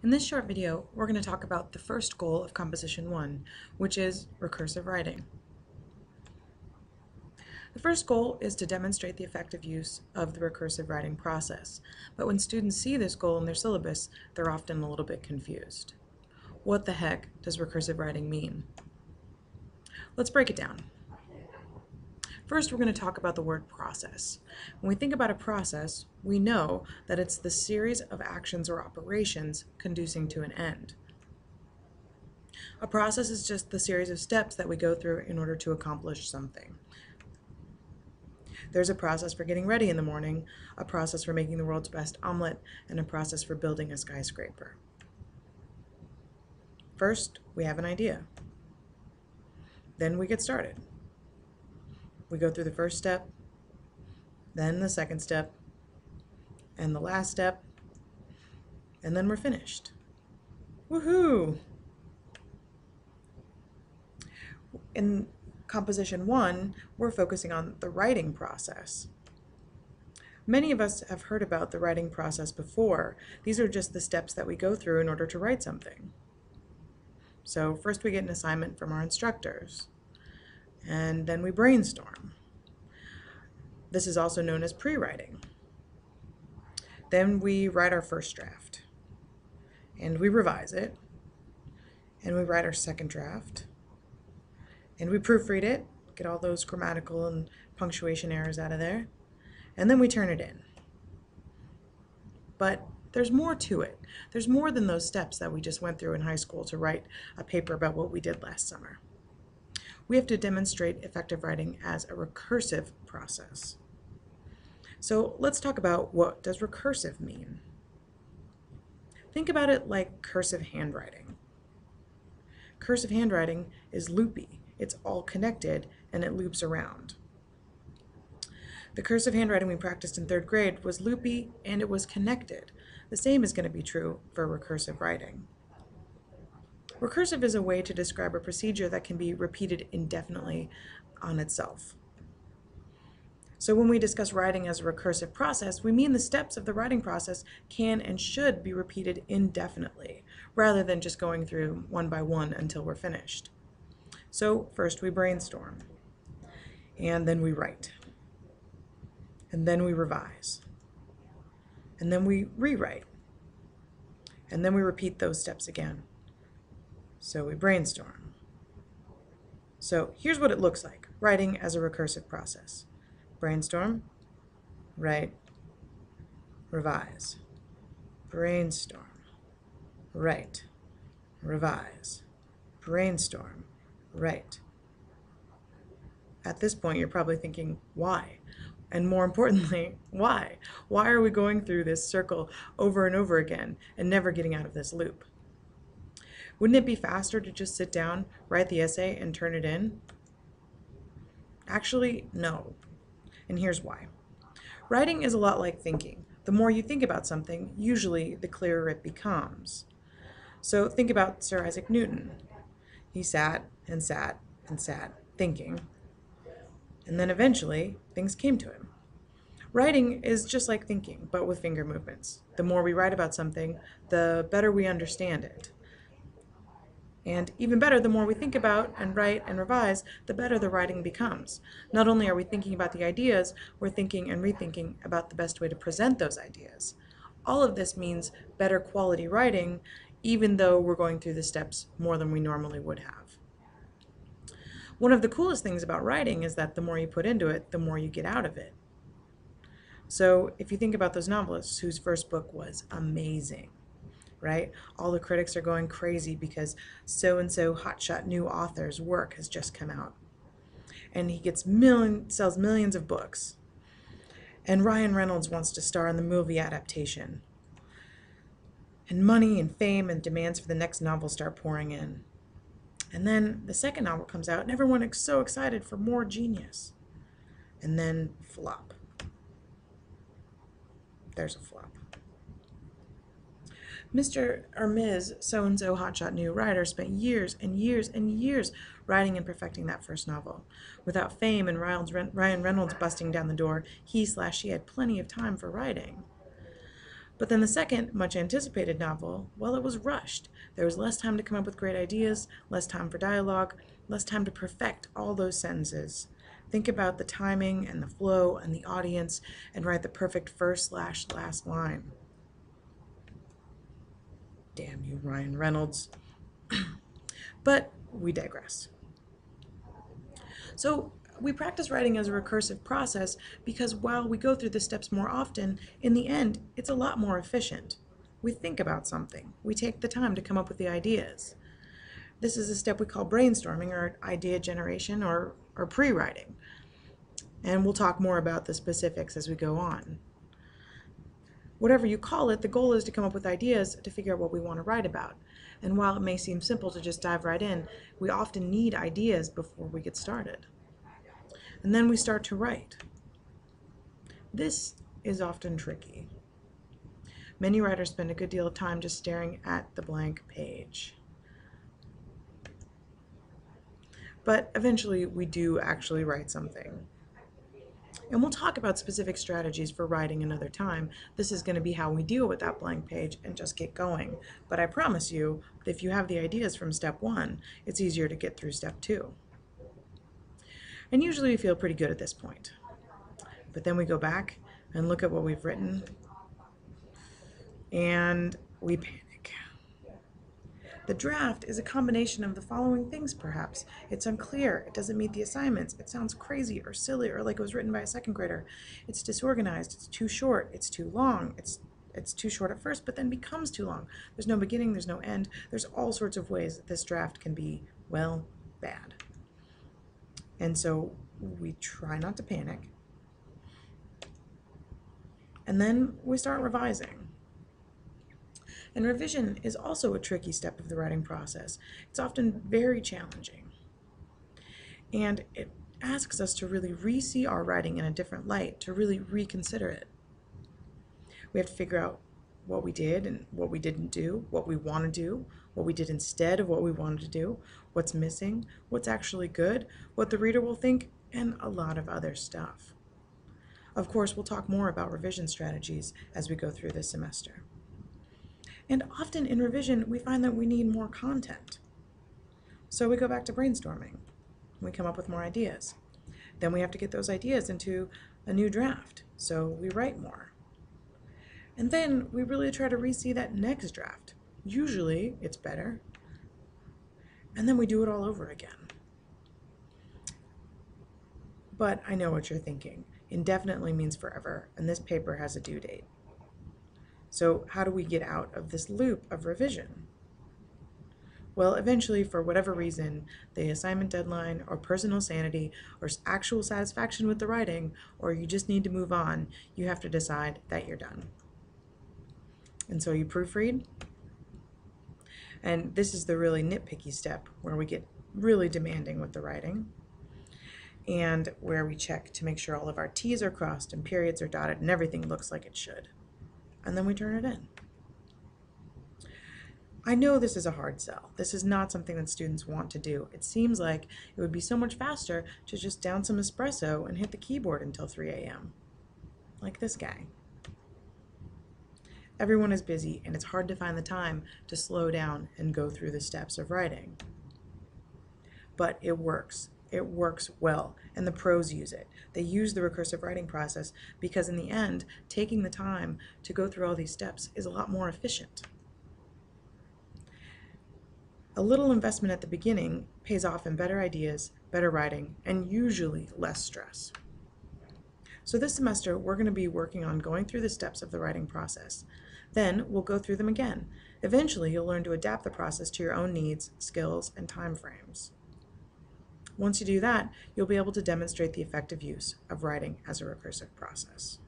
In this short video, we're going to talk about the first goal of Composition 1, which is recursive writing. The first goal is to demonstrate the effective use of the recursive writing process, but when students see this goal in their syllabus, they're often a little bit confused. What the heck does recursive writing mean? Let's break it down. First, we're going to talk about the word process. When we think about a process, we know that it's the series of actions or operations conducing to an end. A process is just the series of steps that we go through in order to accomplish something. There's a process for getting ready in the morning, a process for making the world's best omelet, and a process for building a skyscraper. First, we have an idea. Then we get started. We go through the first step, then the second step, and the last step, and then we're finished. Woohoo! In Composition 1, we're focusing on the writing process. Many of us have heard about the writing process before. These are just the steps that we go through in order to write something. So first we get an assignment from our instructors, and then we brainstorm. This is also known as pre-writing. Then we write our first draft, and we revise it, and we write our second draft, and we proofread it, get all those grammatical and punctuation errors out of there, and then we turn it in. But there's more to it. There's more than those steps that we just went through in high school to write a paper about what we did last summer. We have to demonstrate effective writing as a recursive process. So let's talk about, what does recursive mean? Think about it like cursive handwriting. Cursive handwriting is loopy. It's all connected and it loops around. The cursive handwriting we practiced in 3rd grade was loopy and it was connected. The same is going to be true for recursive writing. Recursive is a way to describe a procedure that can be repeated indefinitely on itself. So when we discuss writing as a recursive process, we mean the steps of the writing process can and should be repeated indefinitely, rather than just going through one by one until we're finished. So first we brainstorm, and then we write, and then we revise, and then we rewrite, and then we repeat those steps again. So we brainstorm. So here's what it looks like, writing as a recursive process. Brainstorm, write, revise. Brainstorm, write, revise. Brainstorm, write. At this point, you're probably thinking, why? And more importantly, why? Why are we going through this circle over and over again and never getting out of this loop? Wouldn't it be faster to just sit down, write the essay, and turn it in? Actually, no. And here's why. Writing is a lot like thinking. The more you think about something, usually the clearer it becomes. So think about Sir Isaac Newton. He sat and sat and sat, thinking. And then eventually, things came to him. Writing is just like thinking, but with finger movements. The more we write about something, the better we understand it. And even better, the more we think about and write and revise, the better the writing becomes. Not only are we thinking about the ideas, we're thinking and rethinking about the best way to present those ideas. All of this means better quality writing, even though we're going through the steps more than we normally would have. One of the coolest things about writing is that the more you put into it, the more you get out of it. So if you think about those novelists whose first book was amazing, right? All the critics are going crazy because so-and-so hotshot new author's work has just come out. And he gets sells millions of books. And Ryan Reynolds wants to star in the movie adaptation. And money and fame and demands for the next novel start pouring in. And then the second novel comes out and everyone is so excited for more genius. And then flop. There's a flop. Mr. or Ms. So-and-so hotshot new writer spent years and years and years writing and perfecting that first novel. Without fame and Ryan Reynolds busting down the door, he/she had plenty of time for writing. But then the second, much anticipated novel, well, it was rushed. There was less time to come up with great ideas, less time for dialogue, less time to perfect all those sentences. Think about the timing and the flow and the audience and write the perfect first/last line. Damn you, Ryan Reynolds. But we digress. So we practice writing as a recursive process because while we go through the steps more often, in the end, it's a lot more efficient. We think about something. We take the time to come up with the ideas. This is a step we call brainstorming or idea generation or pre-writing. And we'll talk more about the specifics as we go on. Whatever you call it, the goal is to come up with ideas to figure out what we want to write about. And while it may seem simple to just dive right in, we often need ideas before we get started. And then we start to write. This is often tricky. Many writers spend a good deal of time just staring at the blank page. But eventually we do actually write something. And we'll talk about specific strategies for writing another time. This is going to be how we deal with that blank page and just get going. But I promise you, if you have the ideas from step 1, it's easier to get through step 2. And usually we feel pretty good at this point. But then we go back and look at what we've written, and we panic. The draft is a combination of the following things, perhaps. It's unclear, it doesn't meet the assignments, it sounds crazy or silly or like it was written by a second grader. It's disorganized, it's too short, it's too long, it's too short at first, but then becomes too long. There's no beginning, there's no end. There's all sorts of ways that this draft can be, well, bad. And so we try not to panic. And then we start revising. And revision is also a tricky step of the writing process. It's often very challenging. And it asks us to really re-see our writing in a different light, to really reconsider it. We have to figure out what we did and what we didn't do, what we want to do, what we did instead of what we wanted to do, what's missing, what's actually good, what the reader will think, and a lot of other stuff. Of course, we'll talk more about revision strategies as we go through this semester. And often in revision, we find that we need more content. So we go back to brainstorming. We come up with more ideas. Then we have to get those ideas into a new draft, so we write more. And then we really try to re-see that next draft. Usually it's better. And then we do it all over again. But I know what you're thinking. Indefinitely means forever, and this paper has a due date. So how do we get out of this loop of revision? Well, eventually, for whatever reason, the assignment deadline or personal sanity or actual satisfaction with the writing, or you just need to move on, you have to decide that you're done. And so you proofread. And this is the really nitpicky step where we get really demanding with the writing and where we check to make sure all of our T's are crossed and periods are dotted and everything looks like it should. And then we turn it in. I know this is a hard sell. This is not something that students want to do. It seems like it would be so much faster to just down some espresso and hit the keyboard until 3 a.m. like this guy. Everyone is busy and it's hard to find the time to slow down and go through the steps of writing. But it works. It works well, and the pros use it. They use the recursive writing process because in the end, taking the time to go through all these steps is a lot more efficient. A little investment at the beginning pays off in better ideas, better writing, and usually less stress. So this semester, we're going to be working on going through the steps of the writing process. Then we'll go through them again. Eventually, you'll learn to adapt the process to your own needs, skills, and time frames. Once you do that, you'll be able to demonstrate the effective use of writing as a recursive process.